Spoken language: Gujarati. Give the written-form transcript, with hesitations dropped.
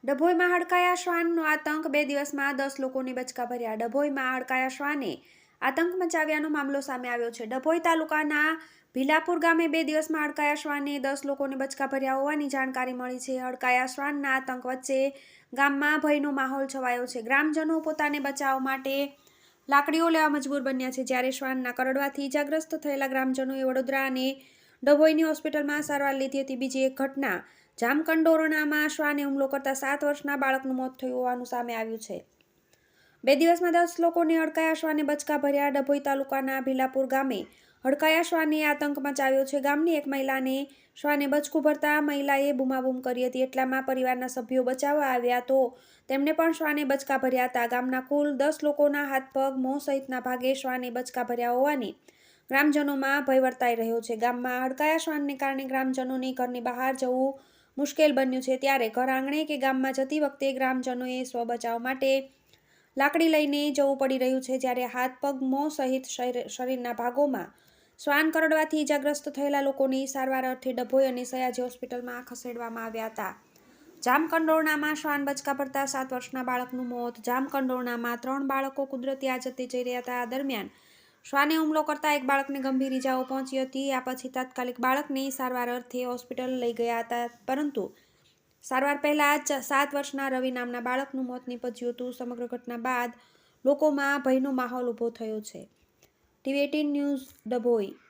ડભોઈમાં હડકાયા શ્વાનનો આતંક, 2 દિવસમાં 10 લોકોને બચકા ભર્યા. ડભોઈમાં હડકાયા શ્વાને આતંક મચાવ્યાનો મામલો સામે આવ્યો છે. ડભોઈ તાલુકાના ભીલાપુર ગામે 2 દિવસમાં હડકાયા શ્વાને 10 લોકોને બચકા ભર્યા હોવાની જાણકારી મળી છે. હડકાયા શ્વાનના આતંક વચ્ચે ગામમાં ભયનો માહોલ છવાયો છે. ગ્રામજનો પોતાને બચાવ માટે લાકડીઓ લેવા મજબૂર બન્યા છે. જ્યારે શ્વાનના કરડવાથી ઇજાગ્રસ્ત થયેલા ગ્રામજનોએ વડોદરા અને ડભોઈની હોસ્પિટલમાં સારવાર લીધી હતી. બીજી એક ઘટના જામકંડોરણામાં શ્વાને હુમલો કરતા 7 વર્ષના બાળકનું મોત થયું હોવાનું સામે આવ્યું છે. 2 દિવસમાં 10 લોકોને હડકાયા શ્વાને બચકા ભર્યા. ડભોઈ તાલુકાના ભીલાપુર ગામે હડકાયા શ્વાને આતંક મચાવ્યો છે. ગામની એક મહિલાને શ્વાને બચકું ભરતા મહિલાએ બૂમાબૂમ કરી હતી. એટલામાં પરિવારના સભ્યો બચાવવા આવ્યા તો તેમને પણ શ્વાને બચકા ભર્યા હતા. ગામના કુલ 10 લોકોના હાથ, પગ, મોં સહિતના ભાગે શ્વાને બચકા ભર્યા હોવાની ગ્રામજનોમાં ભય વર્તાઈ રહ્યો છે. ગામમાં હડકાયા શ્વાનને કારણે ગ્રામજનોને ઘરની બહાર જવું મુશ્કેલ બન્યું છે. ત્યારે ઘર આંગણે કે ગામમાં જતી વખતે ગ્રામજનોએ સ્વબચાવ માટે લાકડી લઈને જવું પડી રહ્યું છે. જ્યારે હાથ, પગ, મોં સહિત શરીરના ભાગોમાં શ્વાન કરડવાથી ઇજાગ્રસ્ત થયેલા લોકોની સારવાર અર્થે ડભોઈ અને સયાજી હોસ્પિટલમાં ખસેડવામાં આવ્યા હતા. જામકંડોરણામાં શ્વાન બચકા ભરતા 7 વર્ષના બાળકનું મોત. જામકંડોરણામાં 3 બાળકો કુદરતી આફતે જઈ રહ્યા હતા. આ દરમિયાન શ્વાને હુમલો કરતા એક બાળકને ગંભીર ઇજાઓ પહોંચી હતી. આ પછી તાત્કાલિક બાળકને સારવાર અર્થે હોસ્પિટલ લઈ ગયા હતા, પરંતુ સારવાર પહેલા જ 7 વર્ષના રવિ નામના બાળકનું મોત નીપજ્યું હતું. સમગ્ર ઘટના બાદ લોકોમાં ભયનો માહોલ ઊભો થયો છે. TV18 news, Dabhoi.